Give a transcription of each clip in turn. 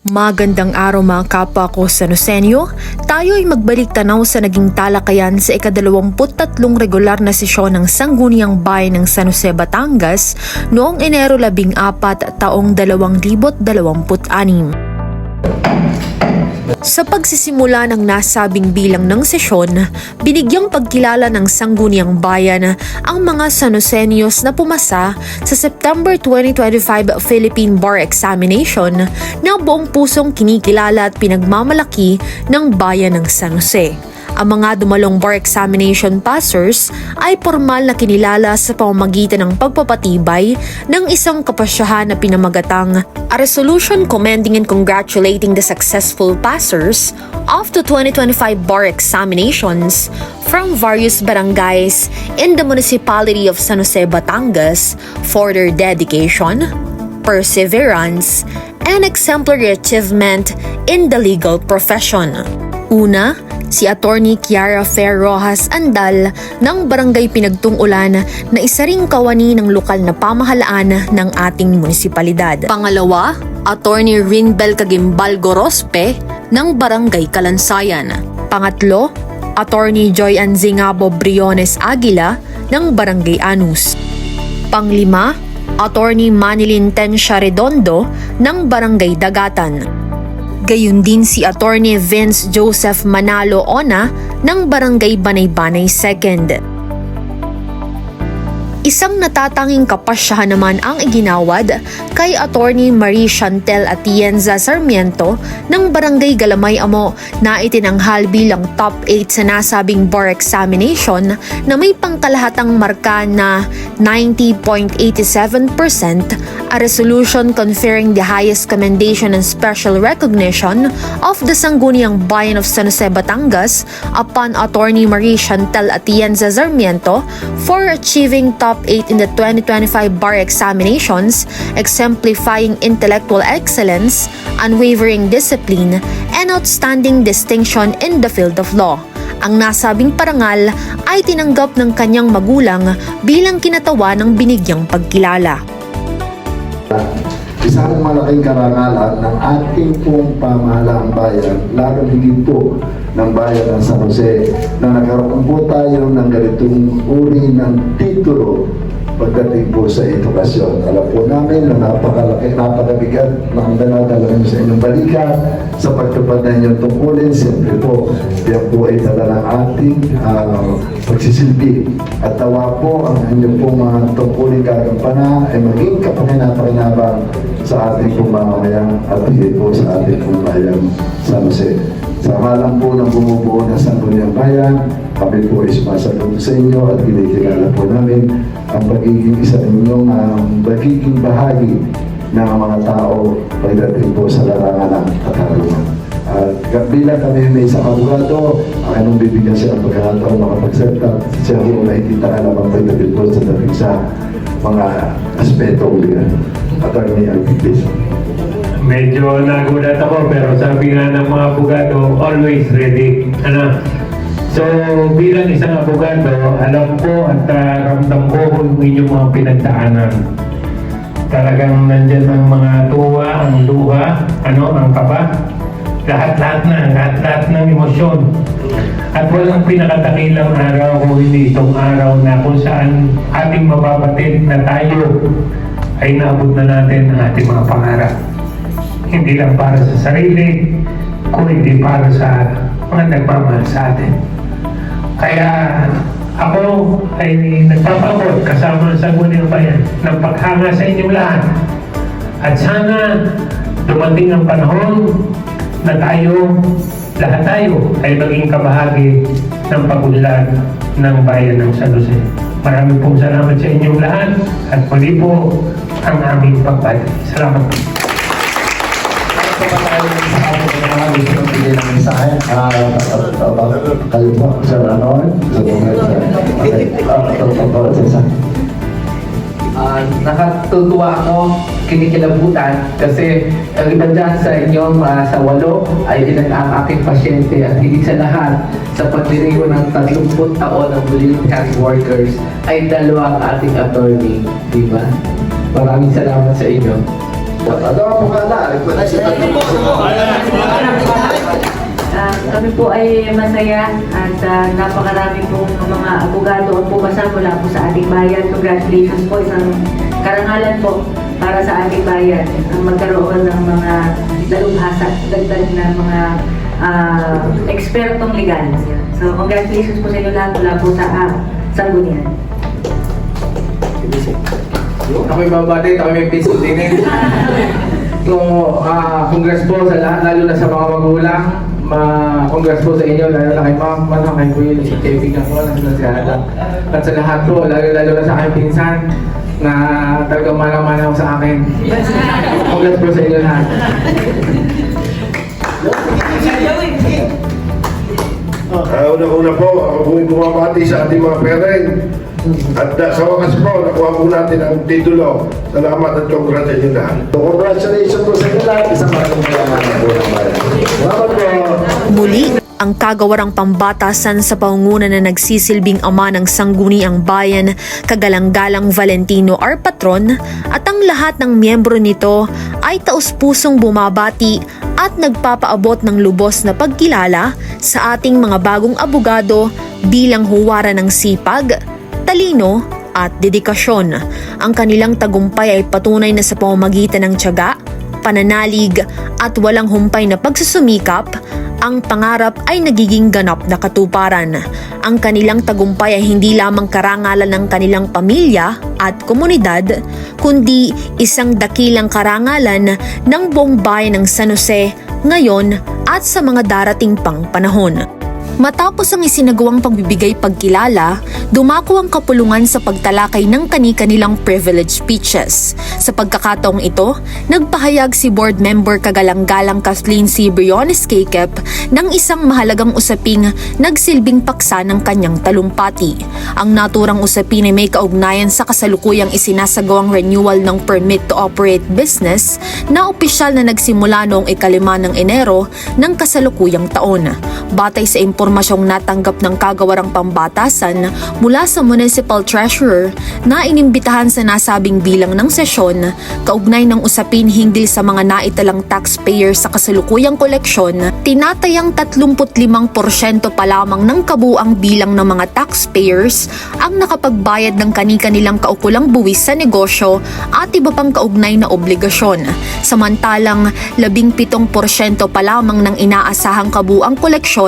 Magandang araw mga kapwa ko San Joseño. Tayo ay magbalik tanaw sa naging talakayan sa ika-23 regular na sesyon ng Sangguniang Bayan ng San Jose, Batangas noong Enero 14, taong 2026. Sa pagsisimula ng nasabing bilang ng sesyon, binigyang pagkilala ng Sangguniang Bayan ang mga San Joseños na pumasa sa September 2025 Philippine Bar Examination na buong pusong kinikilala at pinagmamalaki ng Bayan ng San Jose. Ang mga dumalong bar examination passers ay formal na kinilala sa pamamagitan ng pagpapatibay ng isang kapasyahan na pinamagatang A Resolution Commending and Congratulating the Successful Passers of the 2025 Bar Examinations from various barangays in the Municipality of San Jose, Batangas for their dedication, perseverance, and exemplary achievement in the legal profession. Una, si Attorney Kiara Fer Rojas Andal ng Barangay Pinagtungkulan na isa ring kawani ng lokal na pamahalaan ng ating munisipalidad. Pangalawa, Attorney Rinbel Kagimbal Gorospe ng Barangay Kalansayan. Pangatlo, Attorney Joy Anzingabo Briones Aguila ng Barangay Anus. Panglima, Attorney Manilin Tensha Redondo ng Barangay Dagatan. Gayun din si Attorney Vince Joseph Manalo Ona ng Barangay Banay-Banay 2nd. Isang natatanging kapasyahan naman ang iginawad kay Attorney Marie Chantel Atienza Sarmiento ng Barangay Galamay Amo na itinanghal bilang top 8 sa nasabing bar examination na may pangkalahatang marka na 90.87%, a resolution conferring the highest commendation and special recognition of the Sangguniang Bayan of San Jose, Batangas upon Attorney Marie Chantel Atienza Sarmiento for achieving top 8 in the 2025 bar examinations, exemplifying intellectual excellence, unwavering discipline, and outstanding distinction in the field of law. Ang nasabing parangal ay tinanggap ng kanyang magulang bilang kinatawa ng binigyang pagkilala. Isang malaking karangalan ng ating pong pamahalaang bayan, lalo higit po ng bayan ng San Jose, na nagkaroon po tayo ng ganitong uri ng titulo pagdating po sa edukasyon. Alam po namin na napakabigat ng dala-dala nyo sa inyong balikat sa pagtupad na inyong tungkulin. Siyempre po, yan po ay dala ng ating pagsisilbi. At tawa po ang inyong pong mga tungkulin kagampanan ay maging kapanginapanginabang sa ating pong mamamayan at higit po sa ating pong bayan San Jose. Sa ngalan po ng bumubuo ng Sangguniang Bayan, kami po ay sumasagot sa inyo at kinikilala po namin ang pagiging isa ninyong magiging bahagi ng mga tao pagdating po sa larangan ng katarungan. At bilang kami may isang abogado, anong bibigyan siya ang pagkakataon makapagsalita, siya po nakikita alam ang pagdating po sa dating sa mga aspeto ulihan. Attorney Alvin. Medyo nagulat ako pero sabi nga ng mga abogado, always ready. So bilang isang abogado, alam ko at ramdam ko kung inyong mga pinagdaanan. Talagang nandyan ang mga tuwa, ang luha, ang kaba, lahat-lahat ng emosyon. At walang pinakatakilang araw kung hindi itong araw na kung saan ating mababatid na tayo ay naabot na natin ang ating mga pangarap. Hindi lang para sa sarili, kung hindi para sa mga nagmamahal sa atin. Kaya ako ay nagpapakot kasama ng Sangguniang Bayan ng paghanga sa inyong lahat. At sana dumating ang panahon na lahat tayo ay maging kabahagi ng pag-unlad ng Bayan ng San Jose. Maraming pong salamat sa inyong lahat at muli po ang aming pagbati. Salamat po. Gusto kong bigyan ng mensahe. Kayo po, Sir Anoy. Nakatutuwa ako, kinikilabutan kasi ang iba dyan sa inyong sa 8 ay ilan ang aking pasyente at higit sa lahat sa pagdirigo ng 30 taon ng Bulilong Health Workers ay 2 ang ating attorney, di ba? Maraming salamat sa inyo. Ano ang pumala? Kami po ay masaya at napakarami pong mga abogado ang pumasa mula po sa ating bayan. Congratulations po, isang karangalan po para sa ating bayan ang magkaroon ng mga dalubhasa, dagdag na mga ekspertong legal. So congratulations po sa inyo lahat mula po sa Sanggunian. Ako'y babatit, ako'y may piso din eh. So, congrats po sa lahat, lalo na sa mga magulang. Congrats po sa inyo, lalo na kay Ma'am, kay Kuya, sa kaibigan ko, sa lahat. At sa lahat po, lalo na sa aking pinsan, na talagang malamanaw sa akin. Congrats po sa inyo lahat. Una-una po, ako po yung bumabati sa ating mga parent. At sa wakas po, nakuha po natin ang titulo. Salamat at congrats sa inyo lahat. Congratulations po sa inyo lahat. Isang maraming salamat po ng bayan. Salamat po. Muli, ang kagawarang pambatasan sa pangunguna na nagsisilbing ama ng Sangguniang Bayan, Kagalang-galang Valentino R. Patron, at ang lahat ng miyembro nito ay taus-pusong bumabati at nagpapaabot ng lubos na pagkilala sa ating mga bagong abogado bilang huwaran ng sipag, talino at dedikasyon. Ang kanilang tagumpay ay patunay na sa pamamagitan ng tiyaga, pananalig at walang humpay na pagsusumikap, ang pangarap ay nagiging ganap na katuparan. Ang kanilang tagumpay ay hindi lamang karangalan ng kanilang pamilya at komunidad, kundi isang dakilang karangalan ng buong bayan ng San Jose ngayon at sa mga darating pang panahon. Matapos ang isinagawang pagbibigay pagkilala, dumako ang kapulungan sa pagtalakay ng kani-kanilang privilege speeches. Sa pagkakataong ito, nagpahayag si board member Kagalang-galang Kathleen C. Briones Kekep ng isang mahalagang usaping nagsilbing paksa ng kanyang talumpati. Ang naturang usapin ay may kaugnayan sa kasalukuyang isinasagawang renewal ng permit to operate business na opisyal na nagsimula noong 5 ng Enero ng kasalukuyang taon. Batay sa impormasyong natanggap ng kagawarang pambatasan mula sa Municipal Treasurer na inimbitahan sa nasabing bilang ng sesyon, kaugnay ng usapin hinggil sa mga naitalang taxpayer sa kasalukuyang koleksyon, tinatayang 35% pa lamang ng kabuang bilang ng mga taxpayers ang nakapagbayad ng kani-kanilang kaukulang buwis sa negosyo at iba pang kaugnay na obligasyon. Samantalang 17% pa lamang ng inaasahang kabuang koleksyon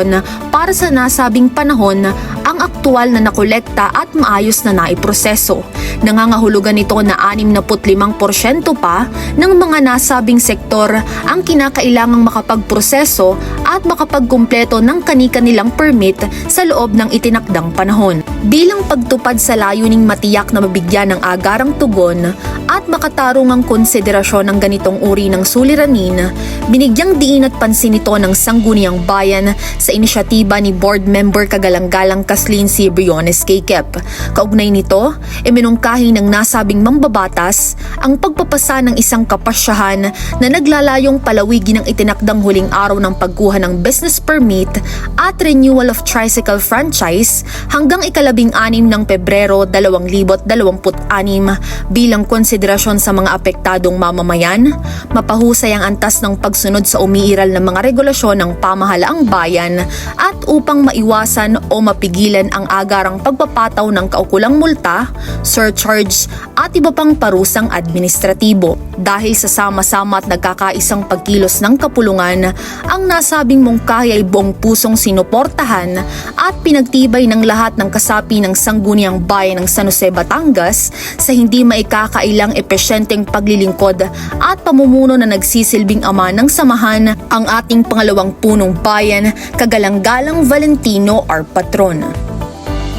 para sa nasabing panahon ang aktual na nakolekta at maayos na naiproseso. Nangangahulugan ito na 65% pa ng mga nasabing sektor ang kinakailangang makapagproseso at makapagkumpleto ng kani-kanilang permit sa loob ng itinakdang panahon. Bilang pagtupad sa layuning matiyak na mabigyan ng agarang tugon at makatarungang konsiderasyon ng ganitong uri ng suliranin, binigyang diin at pansin ito ng Sangguniang Bayan sa inisyatiba ni board member Kagalang-galang Kathleen C. Briones Kekep. Kaugnay nito, iminungkahi ng nasabing mambabatas ang pagpapasa ng isang kapasyahan na naglalayong palawigin ang itinakdang huling araw ng pagkuha ng business permit at renewal of tricycle franchise hanggang 16 ng Pebrero 2026 bilang konsiderasyon sa mga apektadong mamamayan, mapahusay ang antas ng pagsunod sa umiiral ng mga regulasyon ng pamahalaang bayan at upang maiwasan o mapigilan ang agarang pagpapataw ng kaukulang multa, surcharge at iba pang parusang administratibo. Dahil sa sama-sama at nagkakaisang pagkilos ng kapulungan, ang nasabing mungkahi ay buong pusong sinuportahan at pinagtibay ng lahat ng kasapi ng Sangguniang Bayan ng San Jose, Batangas sa hindi maikakailang epesyenteng paglilingkod at pamumuno na nagsisilbing ama ng samahan ang ating pangalawang punong bayan, Kagalang-galang Valentino R. Patron.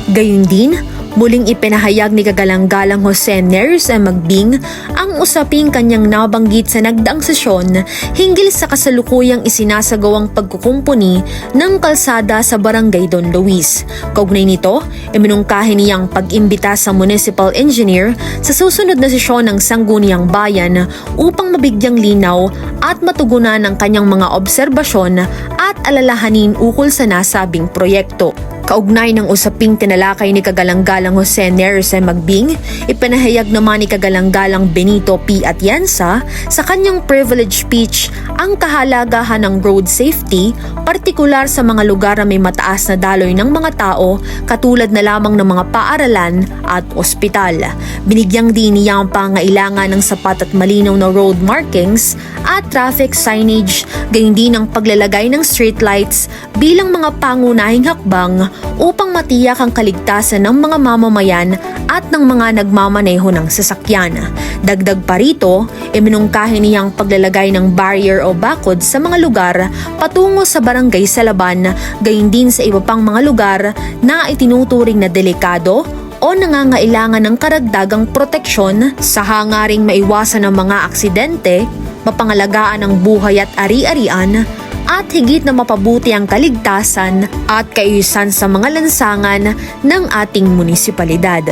Gayun din, muling ipinahayag ni Kagalang-galang Jose Neris M. Magbing ang usaping kanyang nabanggit sa nagdaang sesyon hinggil sa kasalukuyang isinasagawang pagkukumpuni ng kalsada sa Barangay Don Luis. Kaugnay nito, iminungkahi niyang pag-imbita sa municipal engineer sa susunod na sesyon ng Sangguniang Bayan upang mabigyang linaw at matugunan ang kanyang mga obserbasyon at alalahanin ukol sa nasabing proyekto. Kaugnay ng usaping tinalakay ni Kagalang-galang Jose Neris M. Magbing, ipanahayag naman ni Kagalang-galang Benito P. Atienza sa kanyang privilege speech ang kahalagahan ng road safety, partikular sa mga lugar na may mataas na daloy ng mga tao katulad na lamang ng mga paaralan at ospital. Binigyang din niya ang pangailangan ng sapat at malinaw na road markings at traffic signage, gayon din ang paglalagay ng streetlights bilang mga pangunahing hakbang upang matiyak ang kaligtasan ng mga mamamayan at ng mga nagmamaneho ng sasakyan. Dagdag pa rito, iminungkahi niyang paglalagay ng barrier o bakod sa mga lugar patungo sa barangay Salaban, gayon din sa iba pang mga lugar na itinuturing na delikado o nangangailangan ng karagdagang proteksyon sa hangaring maiwasan ang mga aksidente, mapangalagaan ang buhay at ari-arian, at higit na mapabuti ang kaligtasan at kaayusan sa mga lansangan ng ating munisipalidad.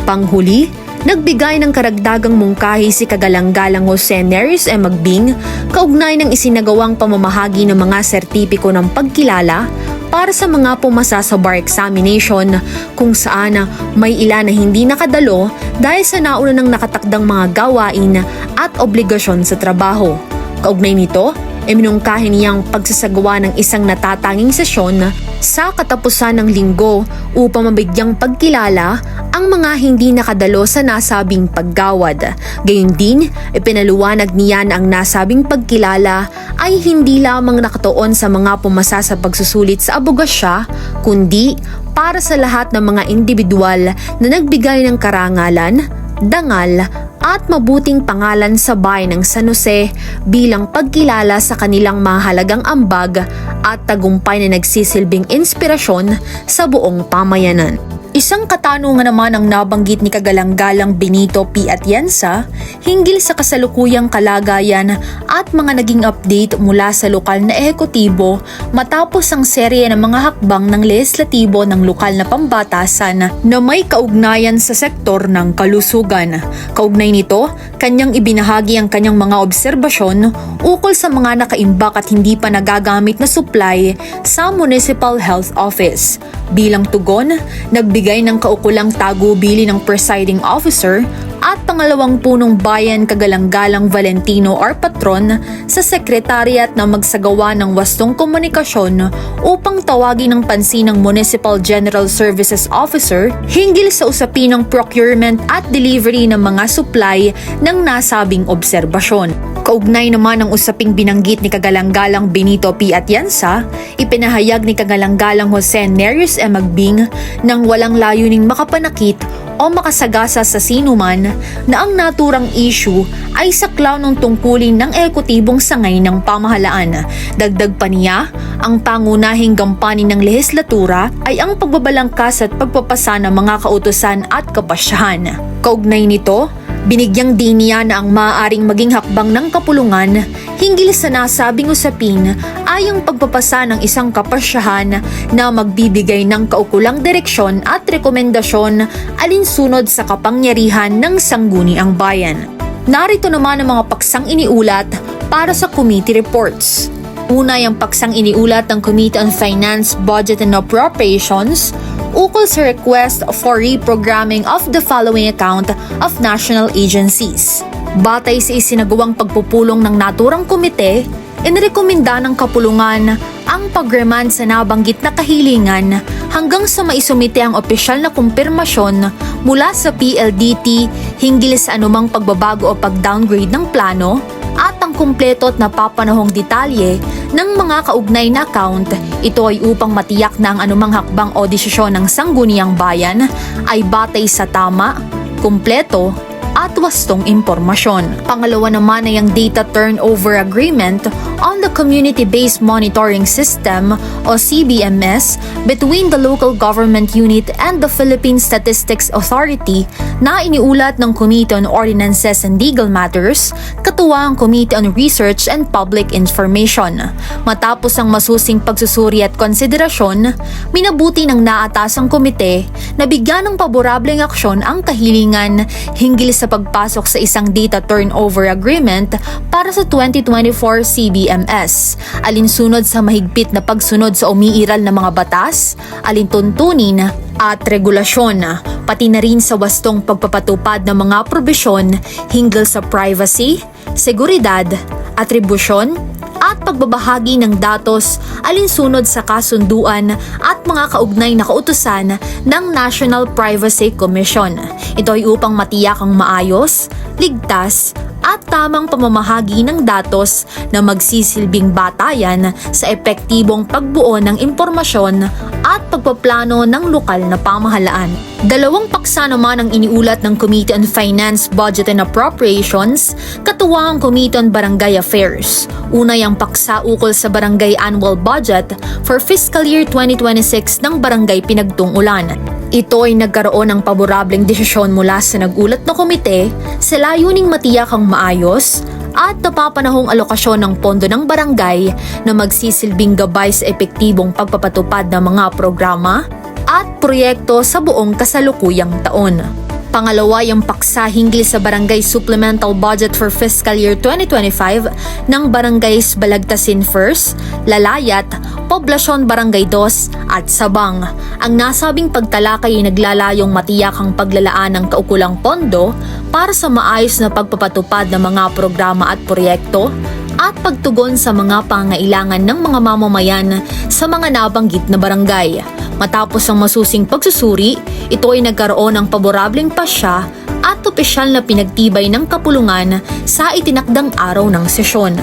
Panghuli, nagbigay ng karagdagang mungkahi si Kagalang-galang Jose Neris M. Magbing kaugnay ng isinagawang pamamahagi ng mga sertipiko ng pagkilala para sa mga pumasa sa bar examination kung saan may ilan na hindi nakadalo dahil sa nauna ng nakatakdang mga gawain at obligasyon sa trabaho. Kaugnay nito, iminungkahi niyang pagsasagawa ng isang natatanging sesyon sa katapusan ng linggo upang mabigyang pagkilala ang mga hindi nakadalo sa nasabing paggawad. Gayon din, ipinaluwanag niya na ang nasabing pagkilala ay hindi lamang nakatuon sa mga pumasa sa pagsusulit sa abogasya, kundi para sa lahat ng mga individual na nagbigay ng karangalan, dangal, at mabuting pangalan sa bayan ng San Jose bilang pagkilala sa kanilang mahalagang ambag at tagumpay na nagsisilbing inspirasyon sa buong pamayanan. Isang katanungan naman ang nabanggit ni Kagalang-galang Benito P. Atienza hinggil sa kasalukuyang kalagayan at mga naging update mula sa lokal na ehekutibo matapos ang serye ng mga hakbang ng lehislatibo ng lokal na pambatasan na may kaugnayan sa sektor ng kalusugan. Kaugnay nito, kanyang ibinahagi ang kanyang mga obserbasyon ukol sa mga nakaimbak at hindi pa nagagamit na supply sa Municipal Health Office. Bilang tugon, nagbigay ng kaukulang tagubili ng presiding officer at pangalawang punong bayan Kagalang-galang Valentino R. Patron sa sekretariat na magsagawa ng wastong komunikasyon upang tawagin ang pansin ng Municipal General Services Officer hinggil sa usapin ng procurement at delivery ng mga supply ng nasabing obserbasyon. Kaugnay naman ng usaping binanggit ni Kagalang-galang Benito P. Atienza, ipinahayag ni Kagalang-galang Jose Neris M. Magbing nang walang layuning makapanakit o makasagasa sa sinuman na ang naturang issue ay saklaw ng tungkulin ng ehekutibong sangay ng pamahalaan. Dagdag pa niya, ang pangunahing gampanin ng lehislatura ay ang pagbabalangkas at pagpapasa ng mga kautusan at kapasyahan. Kaugnay nito, binigyang din niya na ang maaaring maging hakbang ng kapulungan hinggil sa nasabing usapin ay ang pagpapasa ng isang kapasyahan na magbibigay ng kaukulang direksyon at rekomendasyon alinsunod sa kapangyarihan ng sangguniang bayan. Narito naman ang mga paksang iniulat para sa committee reports. Una ang paksang iniulat ng Committee on Finance, Budget and Appropriations ukol sa request for reprogramming of the following account of national agencies. Batay sa isinagawang pagpupulong ng naturang komite, inirekomenda ng kapulungan ang pag-remand sa nabanggit na kahilingan hanggang sa maisumite ang opisyal na kumpirmasyon mula sa PLDT hinggil sa anumang pagbabago o pag-downgrade ng plano at ang kumpleto at napapanahong detalye ng mga kaugnay na account. Ito ay upang matiyak na ang anumang hakbang o desisyon ng sangguniang bayan ay batay sa tama, kumpleto at wastong impormasyon. Pangalawa naman ay ang Data Turnover Agreement on the Community-Based Monitoring System o CBMS between the local government unit and the Philippine Statistics Authority na iniulat ng Committee on Ordinances and Legal Matters, katuwa ang Committee on Research and Public Information. Matapos ang masusing pagsusuri at konsiderasyon, minabuti ng naatasang komite na bigyan ng paborableng aksyon ang kahilingan hinggil sa pagpasok sa isang Data Turnover Agreement para sa 2024 CBMS EMS, alinsunod sa mahigpit na pagsunod sa umiiral na mga batas, alintuntunin at regulasyon, pati na rin sa wastong pagpapatupad ng mga probisyon hinggil sa privacy, seguridad, atribusyon, at pagbabahagi ng datos alinsunod sa kasunduan at mga kaugnay na kautusan ng National Privacy Commission. Ito ay upang matiyak ang maayos, ligtas, at tamang pamamahagi ng datos na magsisilbing batayan sa epektibong pagbuo ng impormasyon at pagpaplano ng lokal na pamahalaan. Dalawang paksa naman ang iniulat ng Committee on Finance, Budget and Appropriations, katuwa ang Committee on Barangay Affairs. Una yung paksa ukol sa Barangay Annual Budget for Fiscal Year 2026 ng Barangay Pinagtunggulan. Ito ay nagkaroon ng paborableng desisyon mula sa nagulat na komite sa layuning matiyak ang maayos at napapanahong alokasyon ng pondo ng barangay na magsisilbing gabay sa epektibong pagpapatupad ng mga programa at proyekto sa buong kasalukuyang taon. Pangalawa yung paksa hinggil sa Barangay Supplemental Budget for Fiscal Year 2025 ng Barangays Balagtasin First, Lalayat, Poblasyon Barangay 2 at Sabang. Ang nasabing pagtalakay ay naglalayong matiyak ang paglalaan ng kaukulang pondo para sa maayos na pagpapatupad ng mga programa at proyekto at pagtugon sa mga pangailangan ng mga mamamayan sa mga nabanggit na barangay. Matapos ang masusing pagsusuri, ito ay nagkaroon ng paborableng pasya at opisyal na pinagtibay ng kapulungan sa itinakdang araw ng sesyon.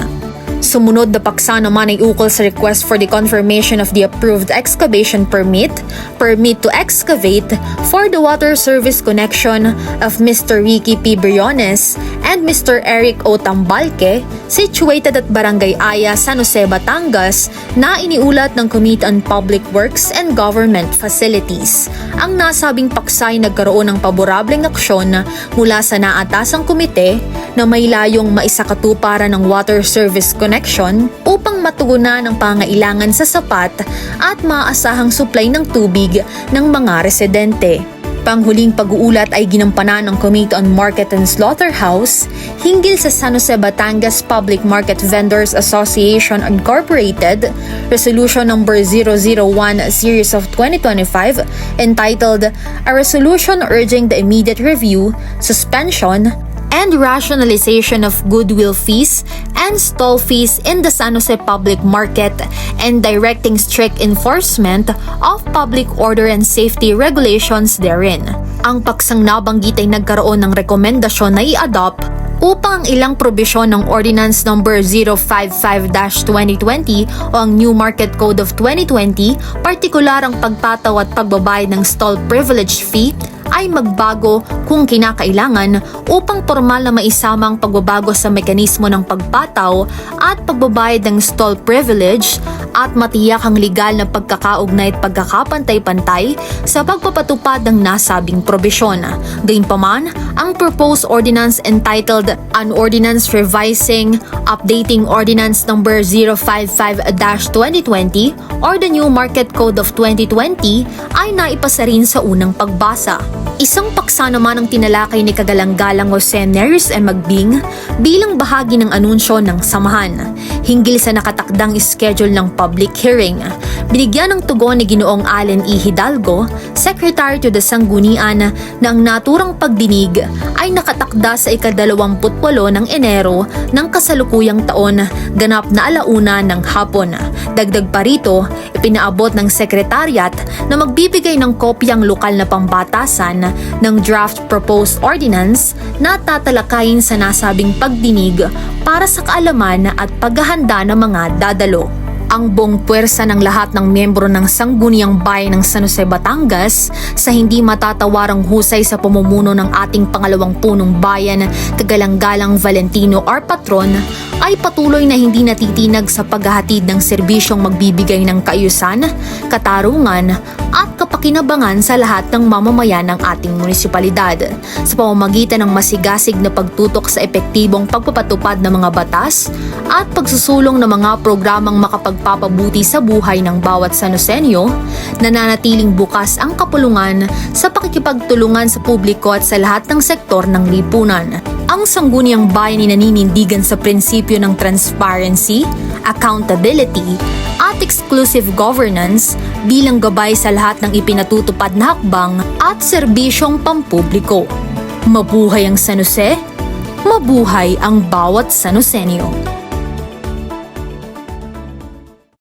Sumunod na paksa naman ay ukol sa request for the confirmation of the approved excavation permit to excavate for the water service connection of Mr. Ricky P. Briones and Mr. Eric O. Tambalque, situated at Barangay Aya, San Jose, Batangas, na iniulat ng Committee on Public Works and Government Facilities. Ang nasabing paksa ay nagkaroon ng paborableng aksyon mula sa naatasang komite na may layong maisakatuparan ng water service connection upang matugunan ang pangailangan sa sapat at maaasahang supply ng tubig ng mga residente. Panghuling pag-uulat ay ginampanan ng Committee on Market and Slaughterhouse hinggil sa San Jose, Batangas Public Market Vendors Association Incorporated Resolution Number 001 Series of 2025 entitled A Resolution Urging the Immediate Review, Suspension, and rationalization of goodwill fees and stall fees in the San Jose public market and directing strict enforcement of public order and safety regulations therein. Ang paksang nabanggit ay nagkaroon ng rekomendasyon na i-adopt upang ang ilang probisyon ng Ordinance Number 055-2020 o ang New Market Code of 2020, partikular ang pagpataw at pagbabayad ng stall privilege fee, ay magbago kung kinakailangan upang formal na maisama ang pagbabago sa mekanismo ng pagpataw at pagbabayad ng stall privilege at matiyak ang legal na pagkakaugnay at pagkakapantay-pantay sa pagpapatupad ng nasabing probisyon. Gayunpaman, ang proposed ordinance entitled An Ordinance Revising, Updating Ordinance Number 055-2020 or the New Market Code of 2020 ay naipasa rin sa unang pagbasa. Isang paksa naman ang tinalakay ni Kagalang-galang Jose Neris M. Magbing bilang bahagi ng anunsyo ng samahan hinggil sa nakatakdang schedule ng public hearing. Binigyan ng tugon ni Ginoong Allen E. Hidalgo, Secretary to the Sanggunian, na ang naturang pagdinig ay nakatakda sa ika-28 ng Enero ng kasalukuyang taon, ganap na 1:00 ng hapon. Dagdag pa rito, ipinaabot ng Sekretariat na magbibigay ng kopyang lokal na pambatasan ng draft proposed ordinance na tatalakayin sa nasabing pagdinig para sa kaalaman at paghahanda ng mga dadalo. Ang buong puwersa ng lahat ng miyembro ng Sangguniang Bayan ng San Jose, Batangas sa hindi matatawarang husay sa pamumuno ng ating pangalawang punong bayan, Kagalang-galang Valentino R. Patron, ay patuloy na hindi natitinag sa paghahatid ng serbisyong magbibigay ng kaayusan, katarungan at kapakinabangan sa lahat ng mamamayan ng ating munisipalidad sa pamamagitan ng masigasig na pagtutok sa epektibong pagpapatupad ng mga batas at pagsusulong ng mga programang makapagpapabuti sa buhay ng bawat San Joseño, nananatiling bukas ang kapulungan sa pakikipagtulungan sa publiko at sa lahat ng sektor ng lipunan. Ang Sangguniang Bayan ay naninindigan sa prinsipyo ng transparency, accountability, at exclusive governance bilang gabay sa lahat ng ipinatutupad na hakbang at serbisyong pampubliko. Mabuhay ang San Jose, mabuhay ang bawat San Joseño.